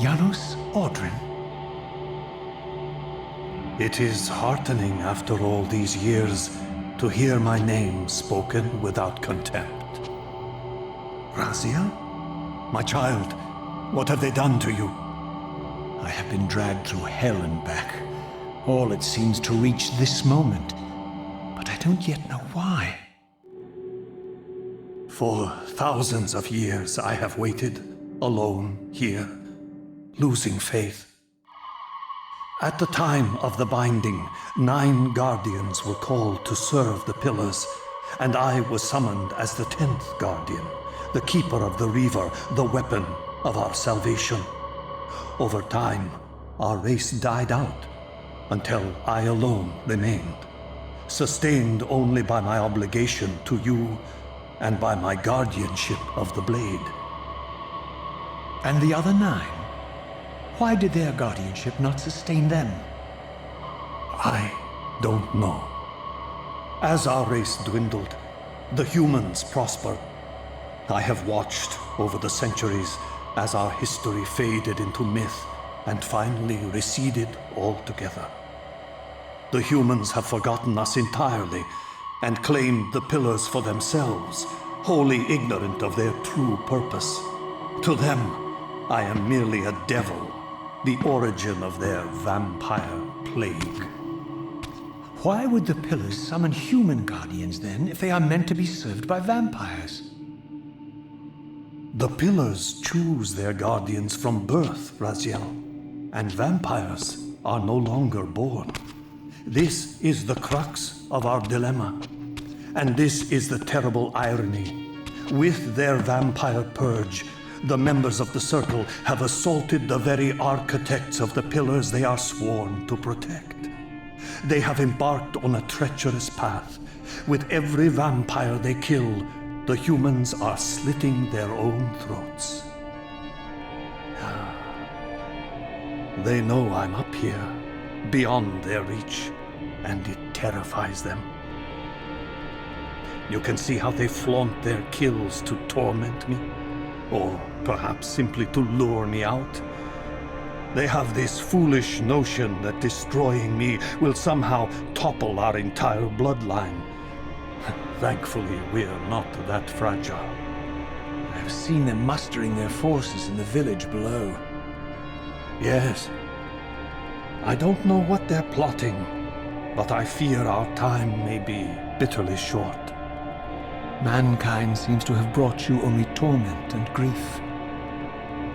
Janos Audrin? It is heartening after all these years to hear my name spoken without contempt. Raziel? My child, what have they done to you? I have been dragged through hell and back. All it seems to reach this moment. But I don't yet know why. For thousands of years I have waited, alone here, losing faith. At the time of the binding, 9 guardians were called to serve the pillars, and I was summoned as the 10th guardian, the keeper of the Reaver, the weapon of our salvation. Over time, our race died out, until I alone remained, sustained only by my obligation to you and by my guardianship of the blade. And the other 9? Why did their guardianship not sustain them? I don't know. As our race dwindled, the humans prospered. I have watched over the centuries as our history faded into myth and finally receded altogether. The humans have forgotten us entirely and claimed the pillars for themselves, wholly ignorant of their true purpose. To them, I am merely a devil, the origin of their vampire plague. Why would the pillars summon human guardians then, if they are meant to be served by vampires? The pillars choose their guardians from birth, Raziel, and vampires are no longer born. This is the crux of our dilemma, and this is the terrible irony. With their vampire purge, the members of the Circle have assaulted the very architects of the pillars they are sworn to protect. They have embarked on a treacherous path. With every vampire they kill, the humans are slitting their own throats. They know I'm up here, beyond their reach, and it terrifies them. You can see how they flaunt their kills to torment me, or perhaps simply to lure me out. They have this foolish notion that destroying me will somehow topple our entire bloodline. Thankfully, we're not that fragile. I've seen them mustering their forces in the village below. Yes. I don't know what they're plotting, but I fear our time may be bitterly short. Mankind seems to have brought you only torment and grief.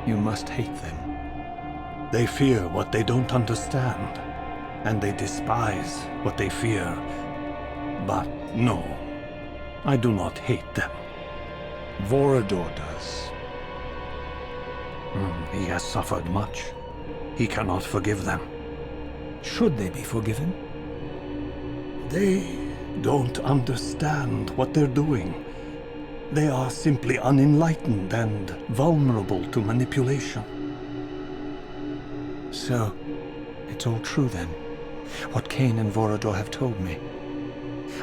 You must hate them. They fear what they don't understand, and they despise what they fear. But no, I do not hate them. Vorador does. He has suffered much. He cannot forgive them. Should they be forgiven? They don't understand what they're doing. They are simply unenlightened and vulnerable to manipulation. So, it's all true then, what Kain and Vorador have told me.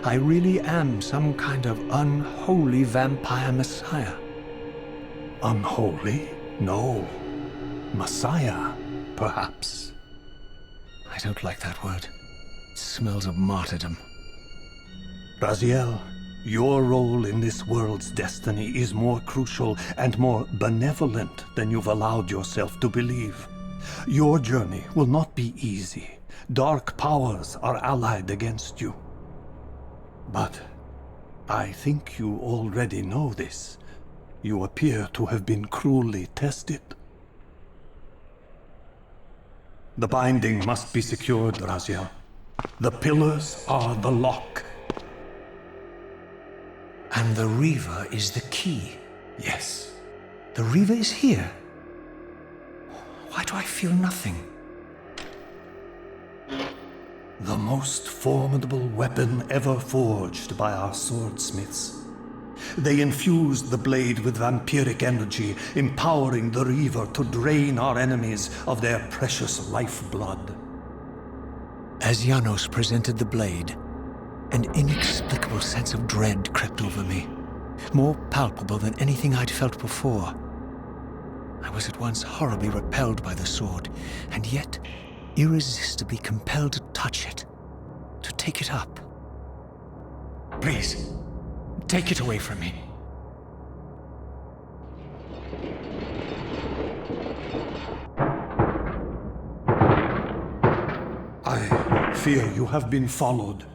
I really am some kind of unholy vampire messiah. Unholy? No. Messiah, perhaps. I don't like that word. It smells of martyrdom. Raziel, your role in this world's destiny is more crucial and more benevolent than you've allowed yourself to believe. Your journey will not be easy. Dark powers are allied against you. But I think you already know this. You appear to have been cruelly tested. The binding must be secured, Raziel. The pillars are the lock. And the Reaver is the key. Yes. The Reaver is here. Why do I feel nothing? The most formidable weapon ever forged by our swordsmiths. They infused the blade with vampiric energy, empowering the Reaver to drain our enemies of their precious lifeblood. As Janos presented the blade, an inexplicable sense of dread crept over me, more palpable than anything I'd felt before. I was at once horribly repelled by the sword, and yet irresistibly compelled to touch it, to take it up. Please, take it away from me. I fear you have been followed.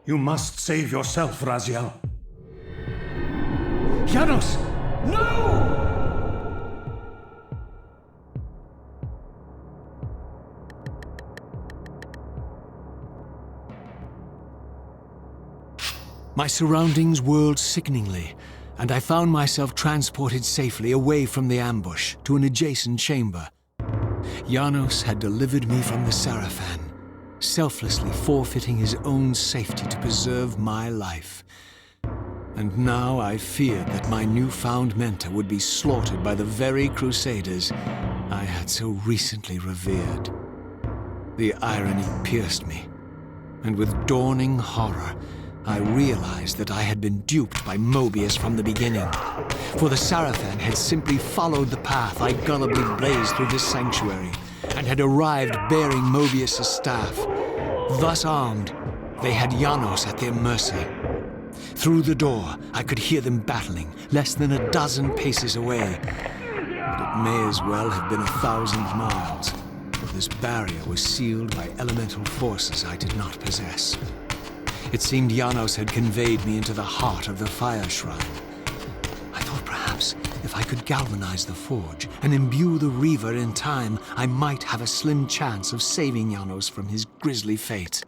You must save yourself, Raziel. Janos! No! My surroundings whirled sickeningly, and I found myself transported safely away from the ambush to an adjacent chamber. Janos had delivered me from the Sarafan, selflessly forfeiting his own safety to preserve my life. And now I feared that my newfound mentor would be slaughtered by the very crusaders I had so recently revered. The irony pierced me, and with dawning horror, I realized that I had been duped by Mobius from the beginning. For the Sarafan had simply followed the path I gullibly blazed through this sanctuary, and had arrived bearing Mobius' staff. Thus armed, they had Janos at their mercy. Through the door, I could hear them battling, less than a dozen paces away. But it may as well have been 1,000 miles, for this barrier was sealed by elemental forces I did not possess. It seemed Janos had conveyed me into the heart of the fire shrine. I thought perhaps if I could galvanize the forge and imbue the Reaver in time, I might have a slim chance of saving Janos from his grisly fate.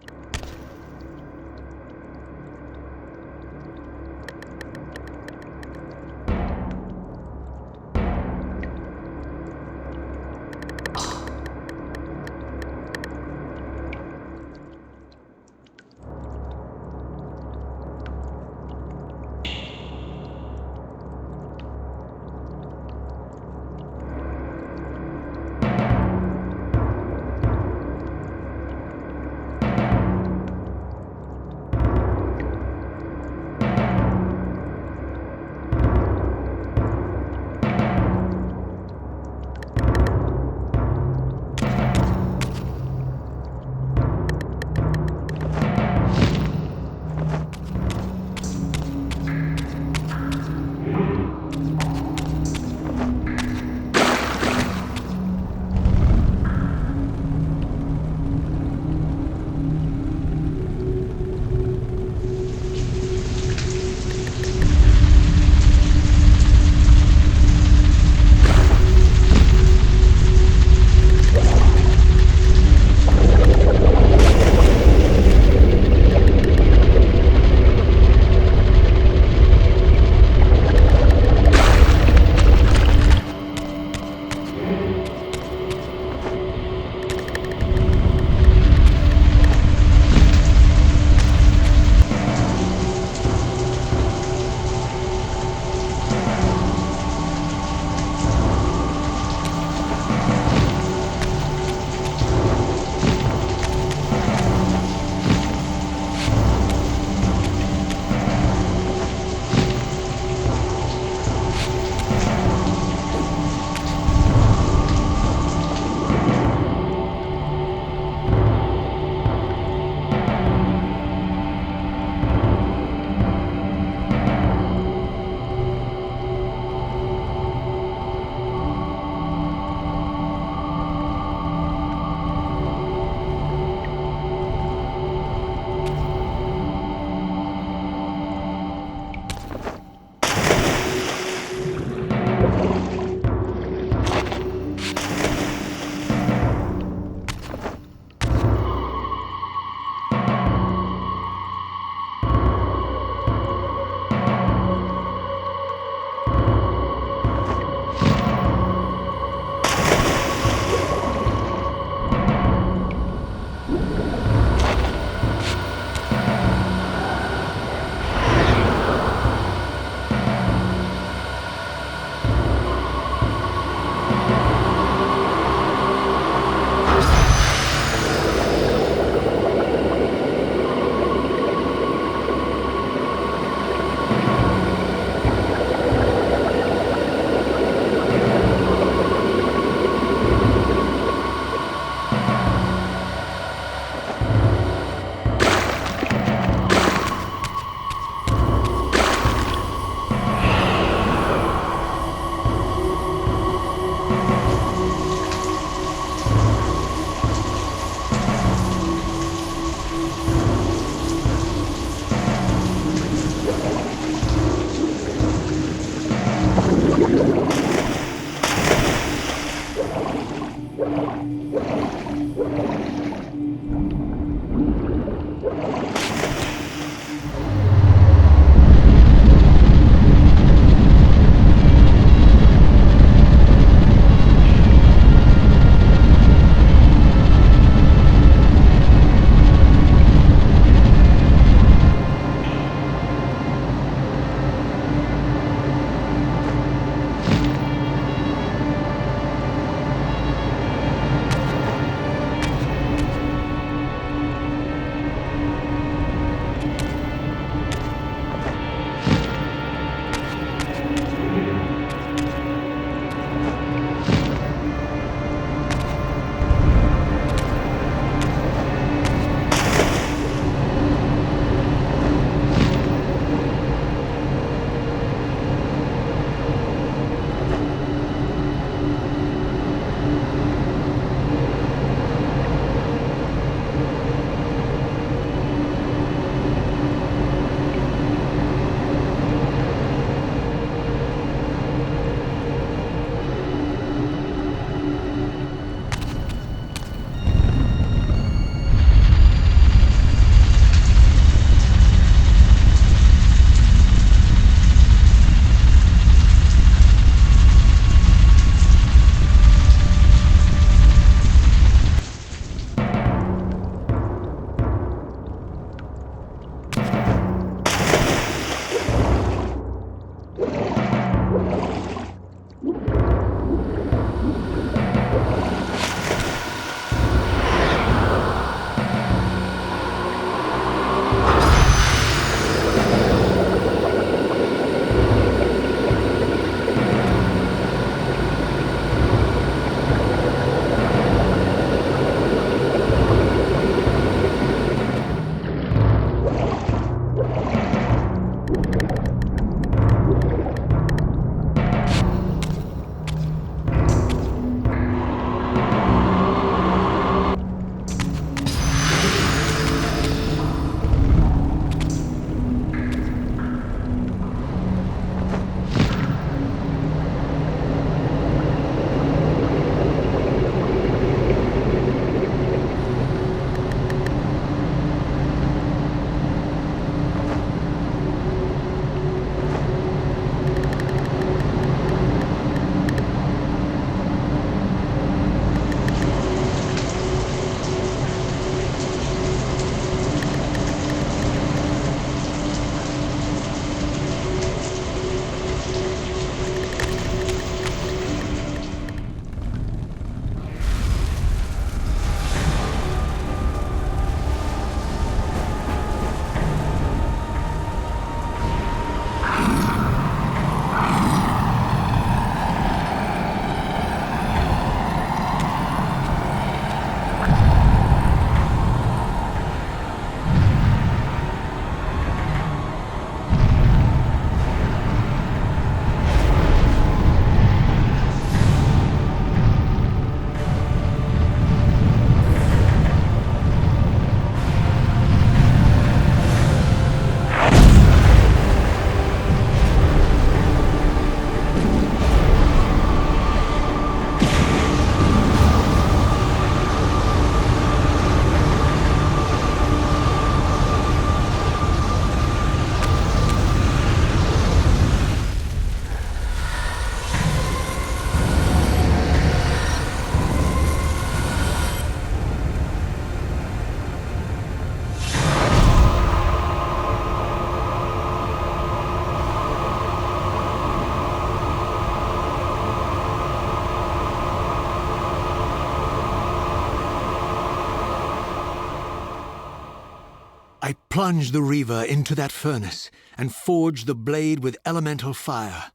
plunged the Reaver into that furnace and forged the blade with elemental fire.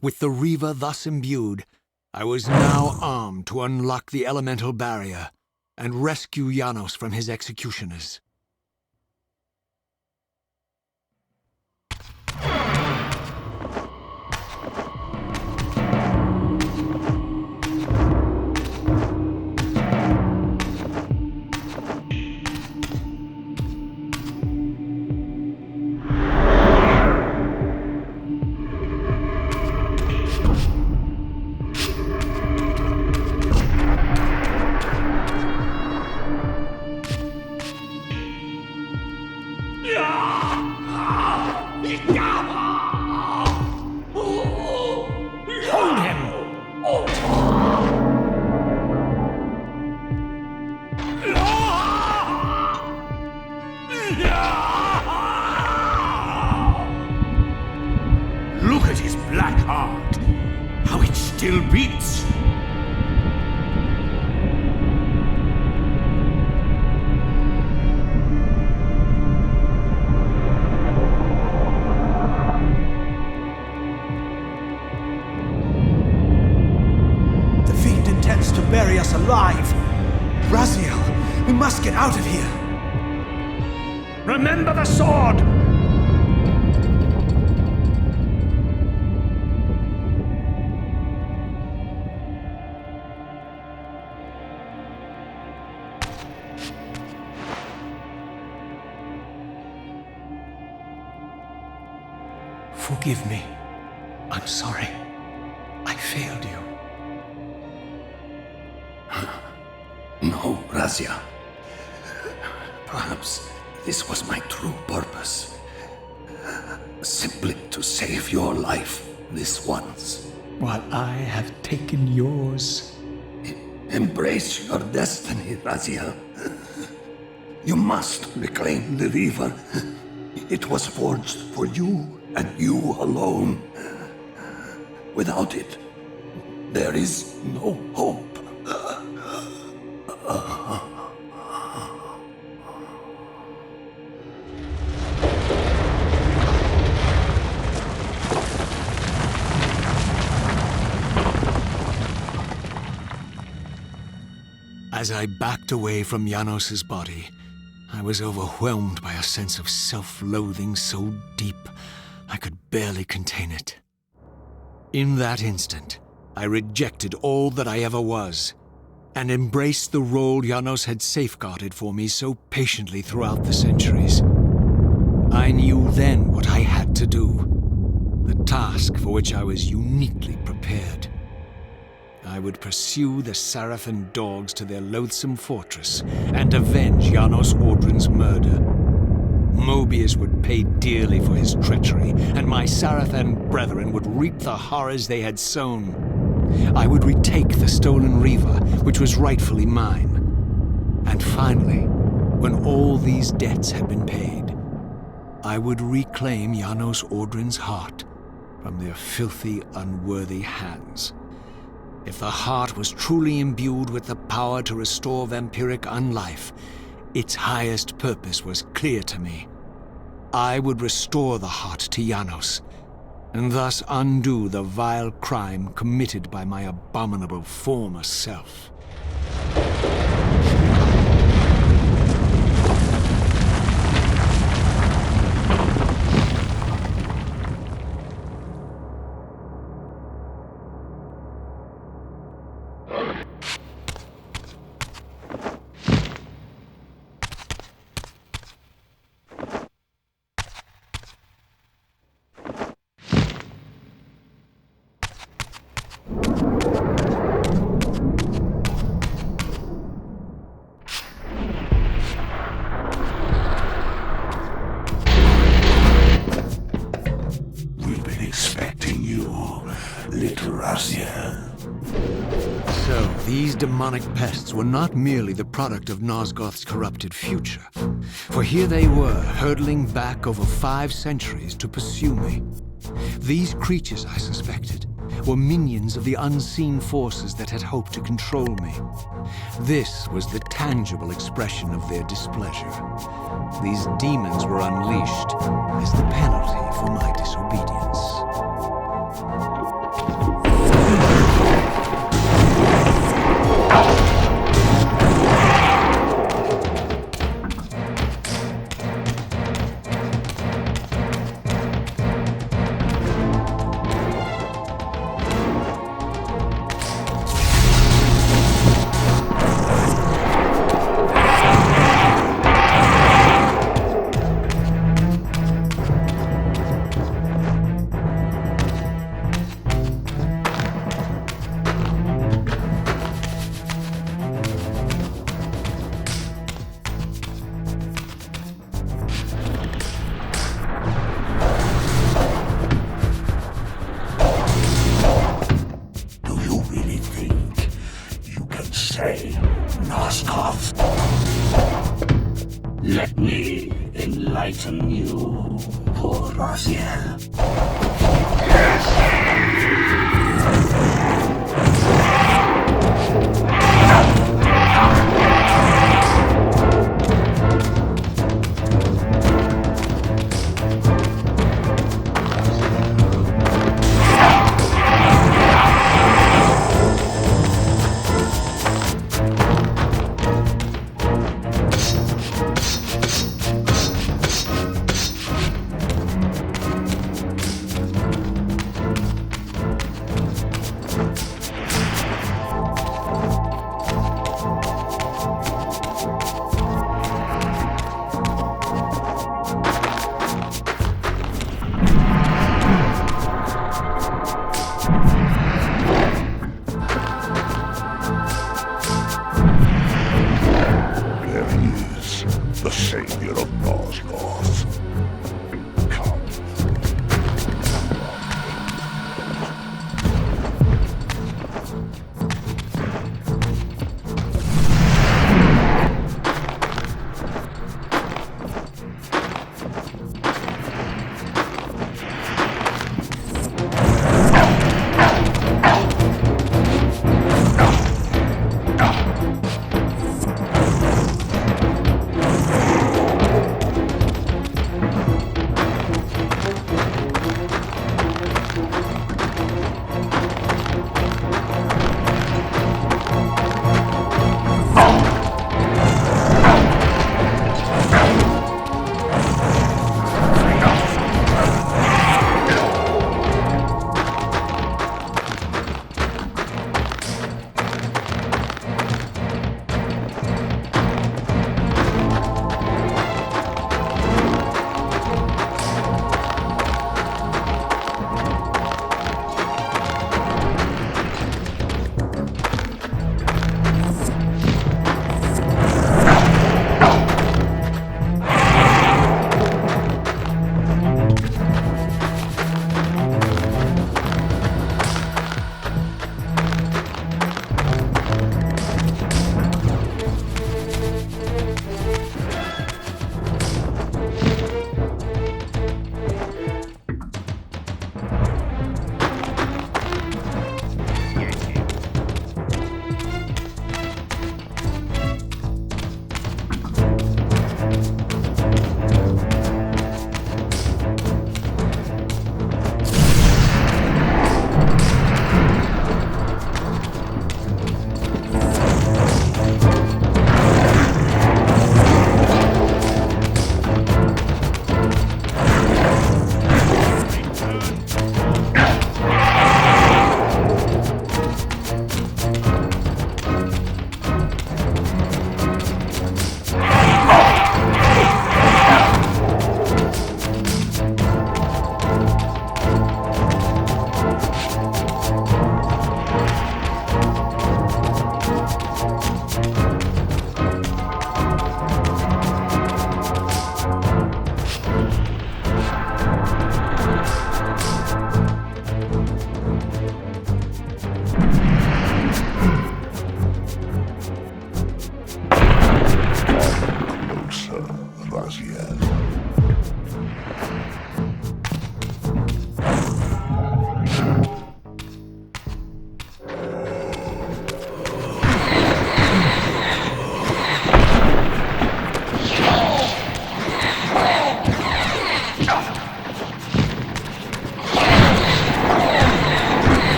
With the Reaver thus imbued, I was now armed to unlock the elemental barrier and rescue Janos from his executioners. Look at his black heart, how it still beats. The fiend intends to bury us alive. Raziel, we must get out of here. Remember the sword! Forgive me. I'm sorry. I failed you. No, Razia. Perhaps this was my true purpose. Simply to save your life this once. While I have taken yours. Embrace your destiny, Razia. You must reclaim the Reaver. It was forged for you and you alone. Without it, there is no hope. As I backed away from Janos's body, I was overwhelmed by a sense of self-loathing so deep I could barely contain it. In that instant, I rejected all that I ever was, and embraced the role Janos had safeguarded for me so patiently throughout the centuries. I knew then what I had to do, the task for which I was uniquely prepared. I would pursue the Sarafan dogs to their loathsome fortress and avenge Janos Audrin's murder. Mobius would pay dearly for his treachery, and my Sarafan brethren would reap the horrors they had sown. I would retake the stolen Reaver, which was rightfully mine. And finally, when all these debts had been paid, I would reclaim Janos Audrin's heart from their filthy, unworthy hands. If the heart was truly imbued with the power to restore vampiric unlife, its highest purpose was clear to me. I would restore the heart to Janos, and thus undo the vile crime committed by my abominable former self. So, these demonic pests were not merely the product of Nosgoth's corrupted future, for here they were, hurtling back over 5 centuries to pursue me. These creatures, I suspected, were minions of the unseen forces that had hoped to control me. This was the tangible expression of their displeasure. These demons were unleashed as the penalty for my disobedience. Let me enlighten you, poor Raziel.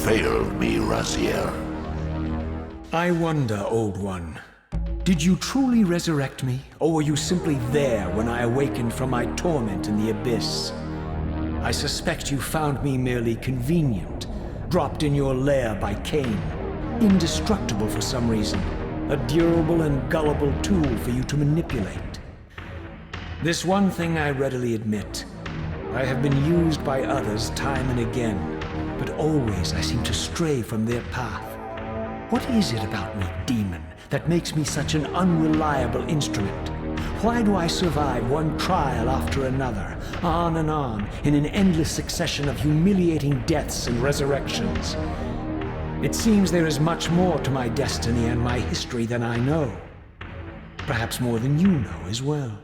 failed me, Raziel. I wonder, Old One. Did you truly resurrect me, or were you simply there when I awakened from my torment in the abyss? I suspect you found me merely convenient, dropped in your lair by Kain, indestructible for some reason, a durable and gullible tool for you to manipulate. This one thing I readily admit. I have been used by others time and again, but always I seem to stray from their path. What is it about me, demon, that makes me such an unreliable instrument? Why do I survive one trial after another, on and on, in an endless succession of humiliating deaths and resurrections? It seems there is much more to my destiny and my history than I know. Perhaps more than you know as well.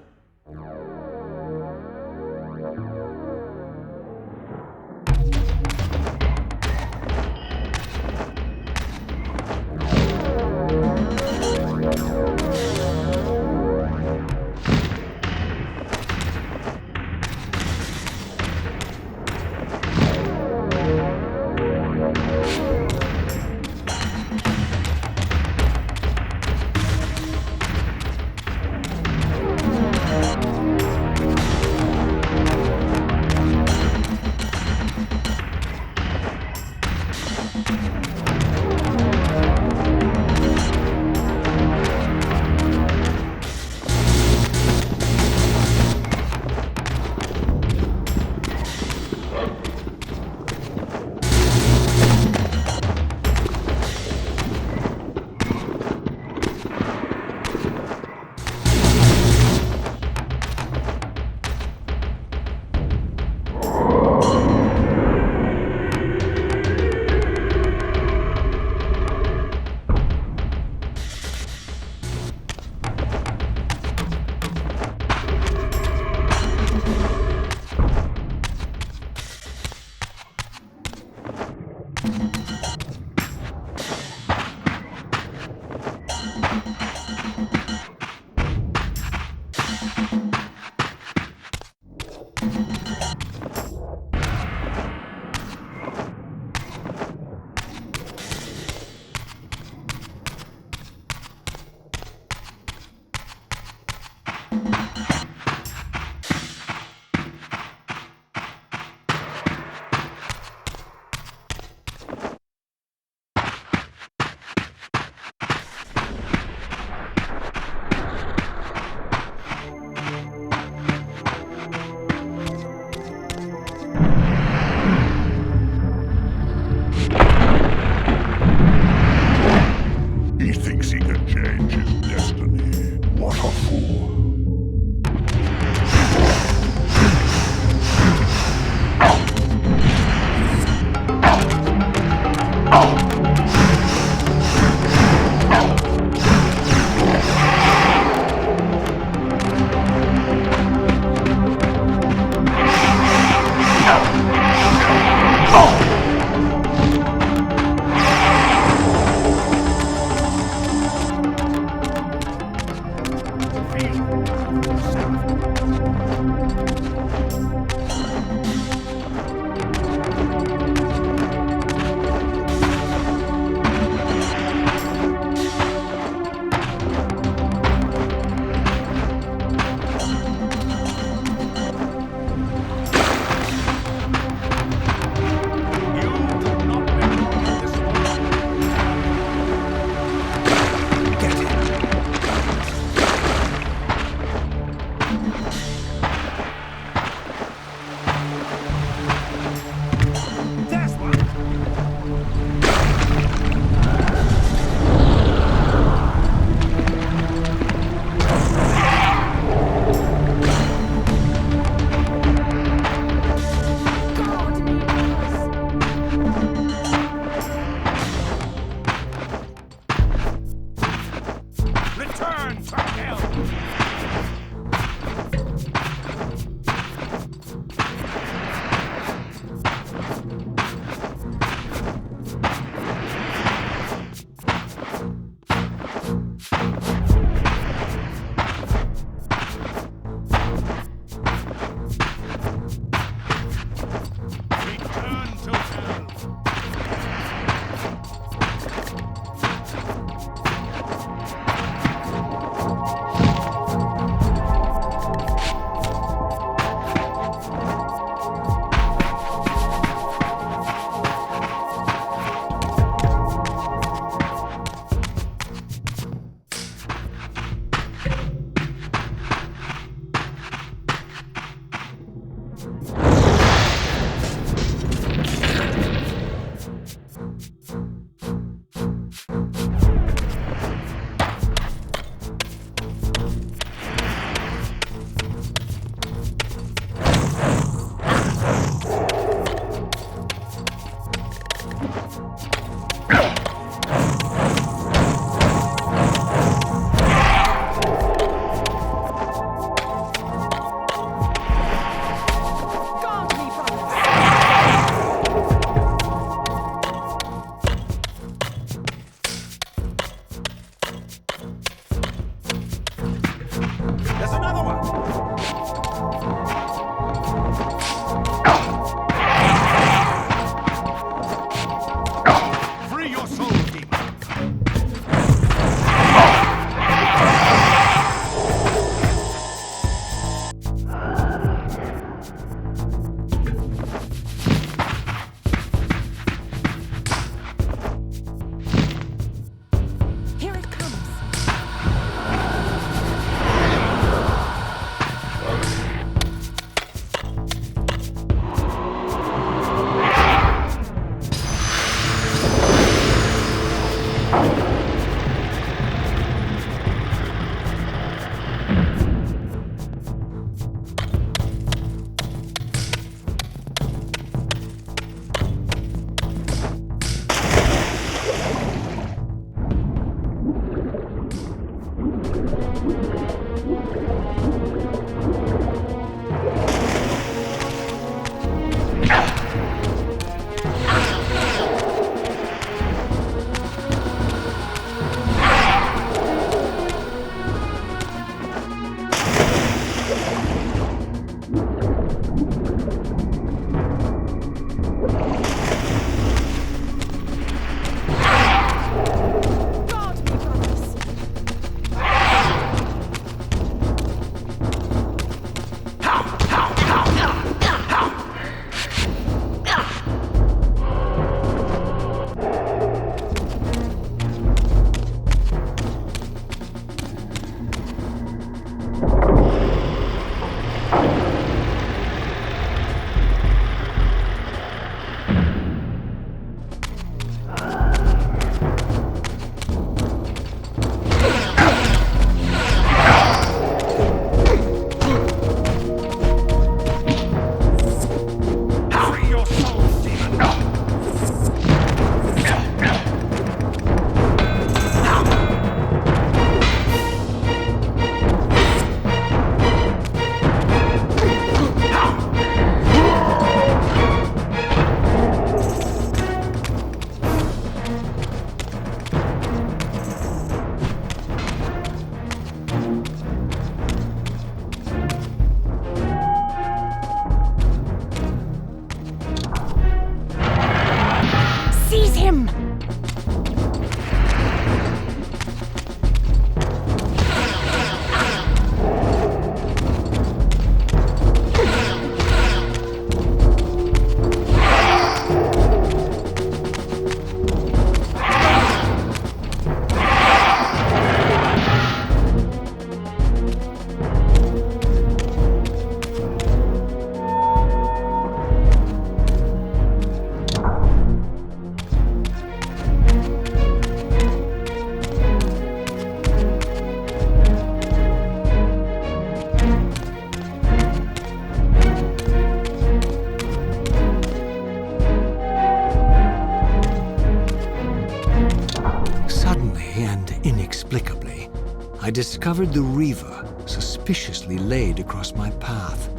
I discovered the Reaver suspiciously laid across my path.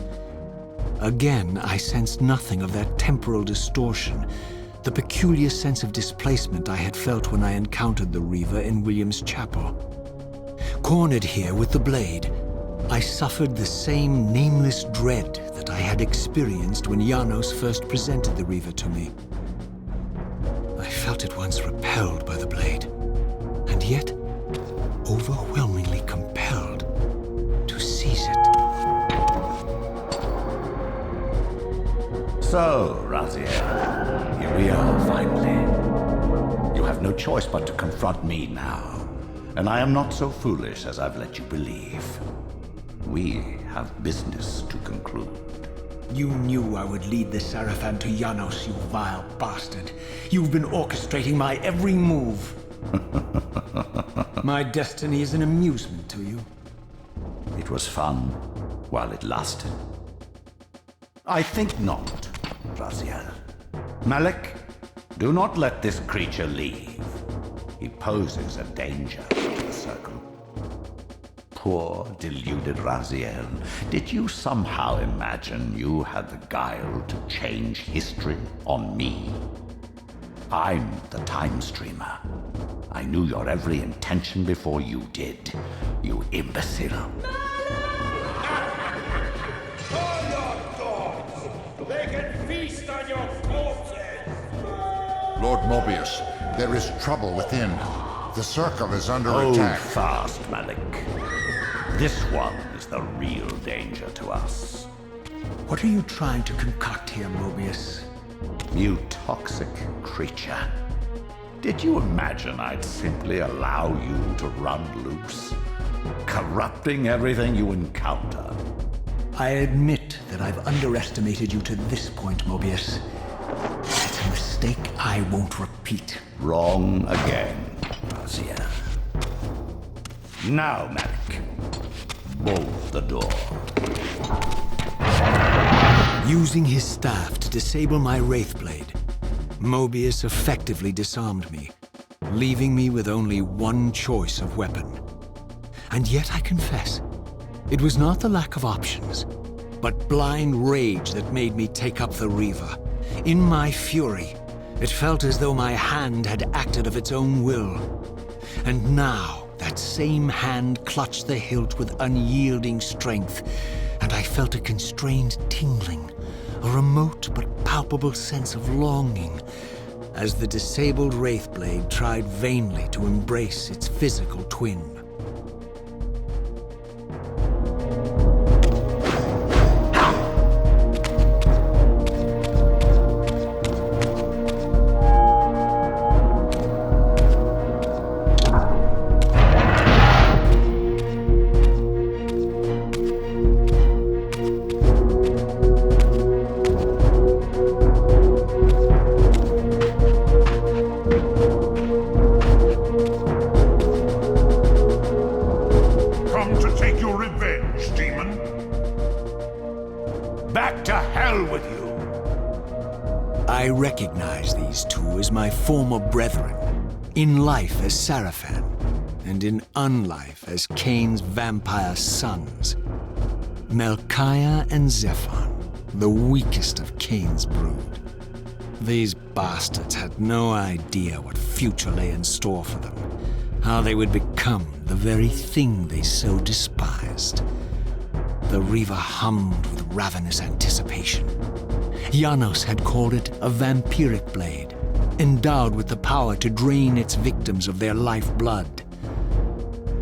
Again, I sensed nothing of that temporal distortion, the peculiar sense of displacement I had felt when I encountered the Reaver in William's chapel. Cornered here with the blade, I suffered the same nameless dread that I had experienced when Janos first presented the Reaver to me. I felt at once repelled by the blade, and yet overwhelmingly compelled to seize it. So, Raziel, here we are finally. You have no choice but to confront me now, and I am not so foolish as I've let you believe. We have business to conclude. You knew I would lead the Sarafan to Janos, you vile bastard. You've been orchestrating my every move. My destiny is an amusement to you. It was fun while it lasted. I think not, Raziel. Malik, do not let this creature leave. He poses a danger to the Circle. Poor, deluded Raziel. Did you somehow imagine you had the guile to change history on me? I'm the time streamer. I knew your every intention before you did, you imbecile. They can feast on your corpses! Lord Mobius, there is trouble within. The Circle is under attack. Fast, Malik. This one is the real danger to us. What are you trying to concoct here, Mobius? You toxic creature. Did you imagine I'd simply allow you to run loose, corrupting everything you encounter? I admit that I've underestimated you to this point, Mobius. It's a mistake I won't repeat. Wrong again, Raziel. Now, Malik, bolt the door. Using his staff to disable my Wraithblade, Mobius effectively disarmed me, leaving me with only one choice of weapon. And yet I confess, it was not the lack of options, but blind rage that made me take up the Reaver. In my fury, it felt as though my hand had acted of its own will. And now, that same hand clutched the hilt with unyielding strength, and I felt a constrained tingling, a remote but palpable sense of longing, as the disabled Wraithblade tried vainly to embrace its physical twin. I recognize these two as my former brethren, in life as Sarafan, and in unlife as Kain's vampire sons. Melchiah and Zephon, the weakest of Kain's brood. These bastards had no idea what future lay in store for them, how they would become the very thing they so despised. The Reaver hummed with ravenous anticipation. Janos had called it a vampiric blade, endowed with the power to drain its victims of their lifeblood.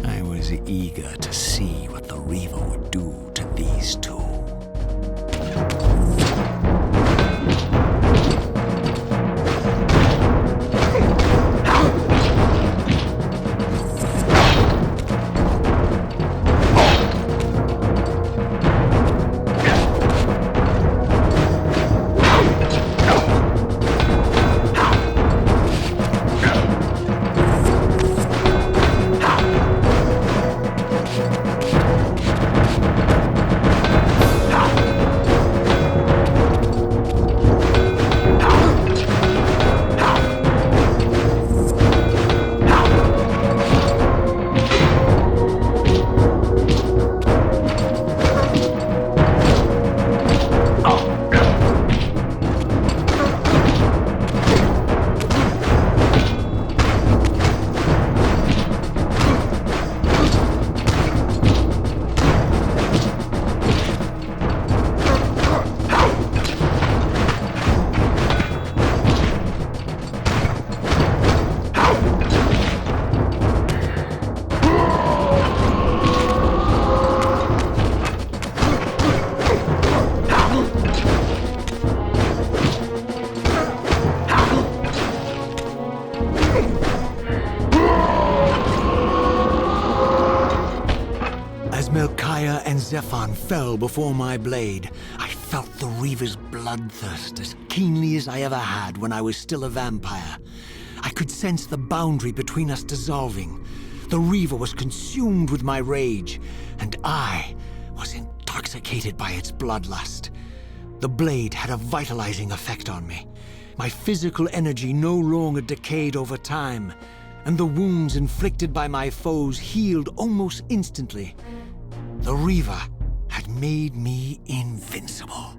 I was eager to see what the Reaver would do to these two. Leviathan fell before my blade, I felt the Reaver's bloodthirst as keenly as I ever had when I was still a vampire. I could sense the boundary between us dissolving. The Reaver was consumed with my rage, and I was intoxicated by its bloodlust. The blade had a vitalizing effect on me. My physical energy no longer decayed over time, and the wounds inflicted by my foes healed almost instantly. The Reaver had made me invincible.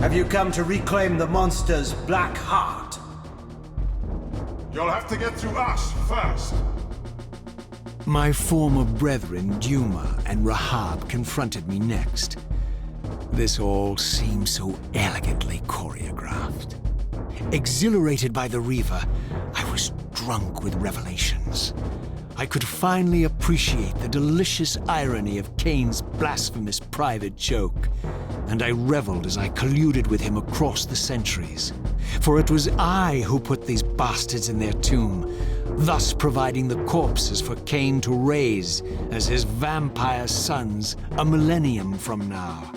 Have you come to reclaim the monster's black heart? You'll have to get through us first. My former brethren, Duma and Rahab, confronted me next. This all seemed so elegantly choreographed. Exhilarated by the Reaver, I was drunk with revelations. I could finally appreciate the delicious irony of Kain's blasphemous private joke, and I reveled as I colluded with him across the centuries. For it was I who put these bastards in their tomb, thus providing the corpses for Kain to raise as his vampire sons a millennium from now.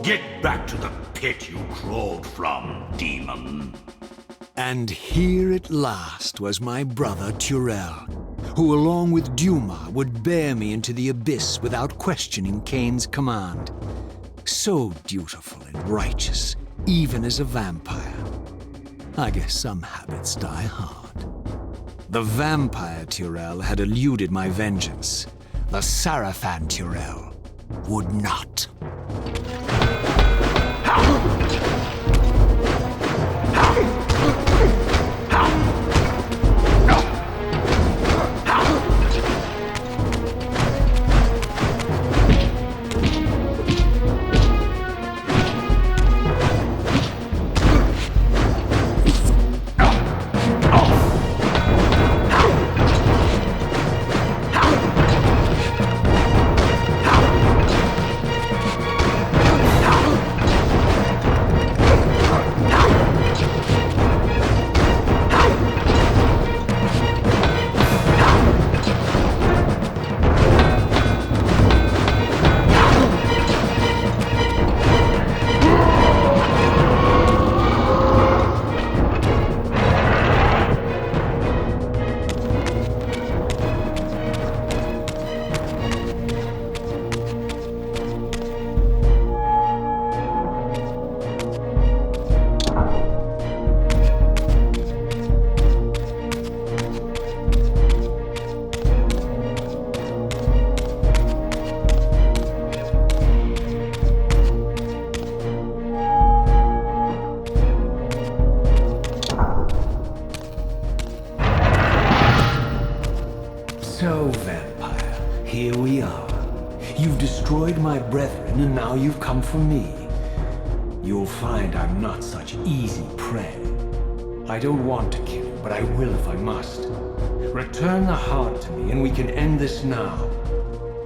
Get back to the pit you crawled from, demon. And here at last was my brother Turel, who along with Duma would bear me into the abyss without questioning Kain's command. So dutiful and righteous, even as a vampire. I guess some habits die hard. The vampire Turel had eluded my vengeance. The Sarafan Turel would not. You've destroyed my brethren, and now you've come for me. You'll find I'm not such easy prey. I don't want to kill you, but I will if I must. Return the heart to me, and we can end this now.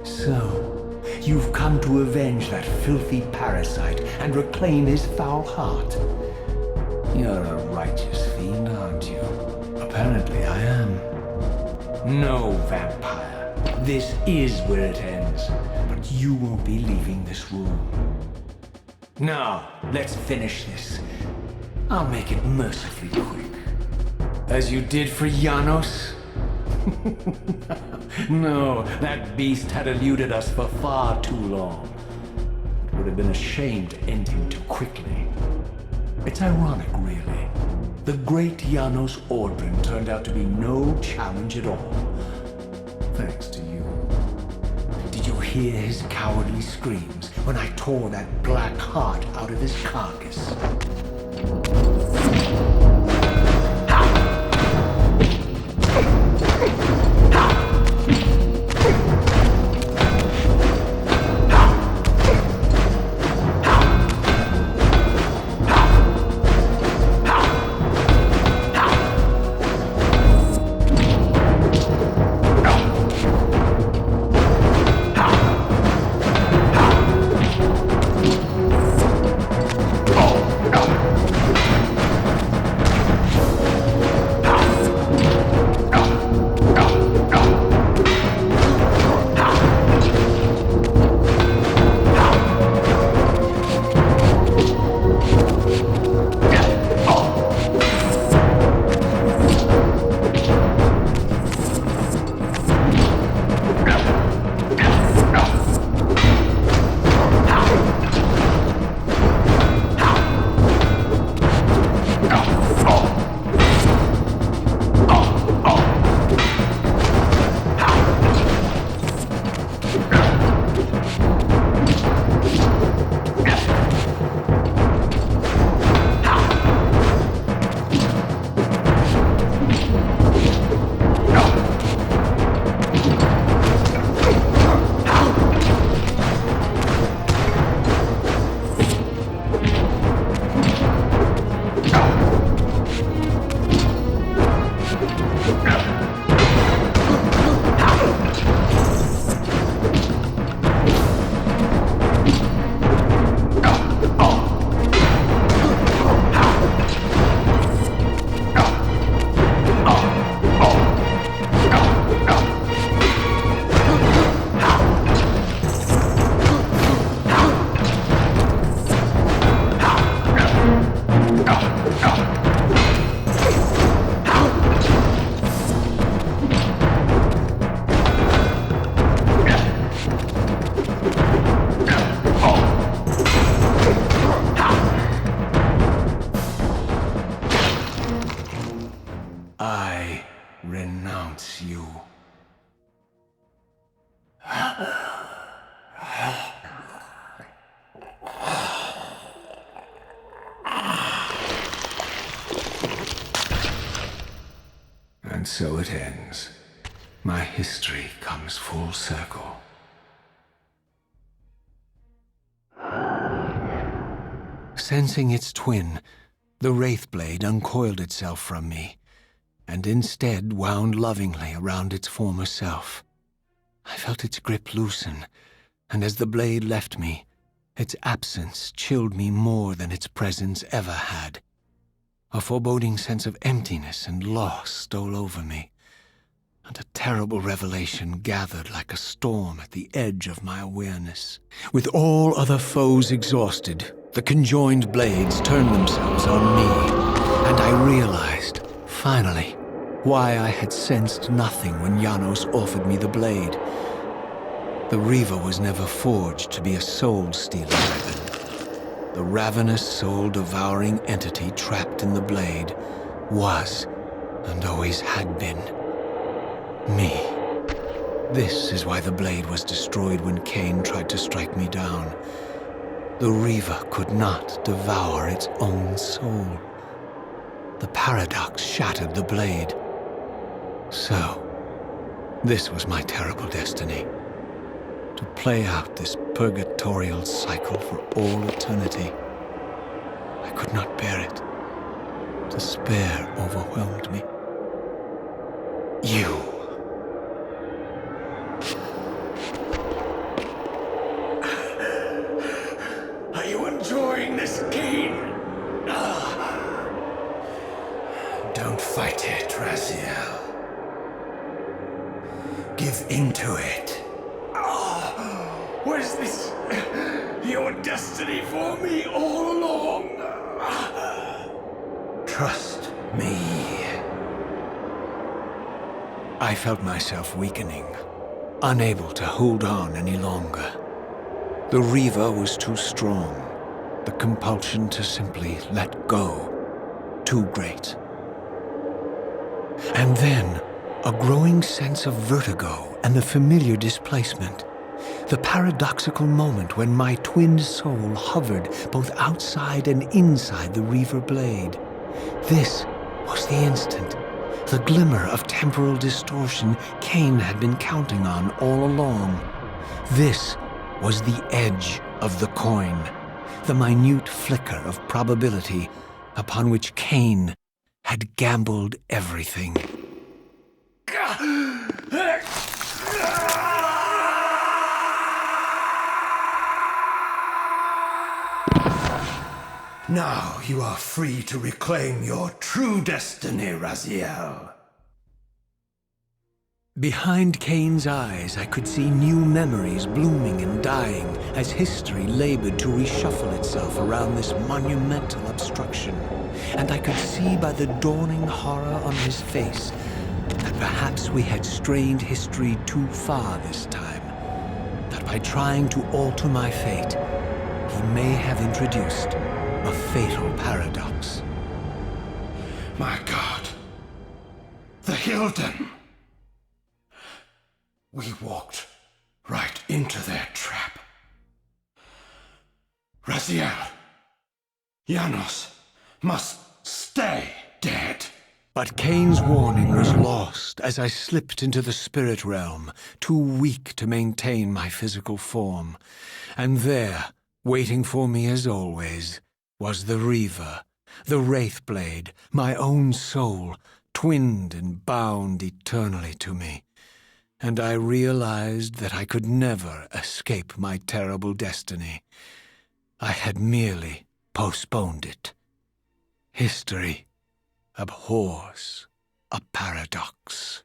So, you've come to avenge that filthy parasite and reclaim his foul heart. You're a righteous fiend, aren't you? Apparently I am. No, vampire. This is where it ends, but you won't be leaving this room. Now, let's finish this. I'll make it mercifully quick. As you did for Janos? No, that beast had eluded us for far too long. It would have been a shame to end him too quickly. It's ironic, really. The great Janos Ordrin turned out to be no challenge at all. Thanks to you. Did you hear his cowardly screams when I tore that black heart out of his carcass? Renounce you. And so it ends. My history comes full circle. Sensing its twin, the Wraithblade uncoiled itself from me, and instead wound lovingly around its former self. I felt its grip loosen, and as the blade left me, its absence chilled me more than its presence ever had. A foreboding sense of emptiness and loss stole over me, and a terrible revelation gathered like a storm at the edge of my awareness. With all other foes exhausted, the conjoined blades turned themselves on me, and I realized, finally, why I had sensed nothing when Janos offered me the blade. The Reaver was never forged to be a soul-stealing weapon. The ravenous, soul-devouring entity trapped in the blade was, and always had been, me. This is why the blade was destroyed when Kain tried to strike me down. The Reaver could not devour its own soul. The paradox shattered the blade. So, this was my terrible destiny. to play out this purgatorial cycle for all eternity. I could not bear it. Despair overwhelmed me. You. Are you enjoying this, Kain? Don't fight it, Raziel. Give into it. Was this your destiny for me all along? Trust me. I felt myself weakening, unable to hold on any longer. The Reaver was too strong. The compulsion to simply let go, too great. And then, a growing sense of vertigo and the familiar displacement. The paradoxical moment when my twinned soul hovered both outside and inside the Reaver blade. This was the instant, the glimmer of temporal distortion Kain had been counting on all along. This was the edge of the coin, the minute flicker of probability upon which Kain had gambled everything. Now you are free to reclaim your true destiny, Raziel. Behind Kain's eyes, I could see new memories blooming and dying as history labored to reshuffle itself around this monumental obstruction. And I could see by the dawning horror on his face that perhaps we had strained history too far this time. That by trying to alter my fate, he may have introduced a fatal paradox. My God. The Hilden. We walked right into their trap. Raziel, Janos must stay dead. But Kain's warning was lost as I slipped into the spirit realm, too weak to maintain my physical form. And there, waiting for me as always, was the Reaver, the Wraithblade, my own soul, twinned and bound eternally to me. And I realized that I could never escape my terrible destiny. I had merely postponed it. History abhors a paradox.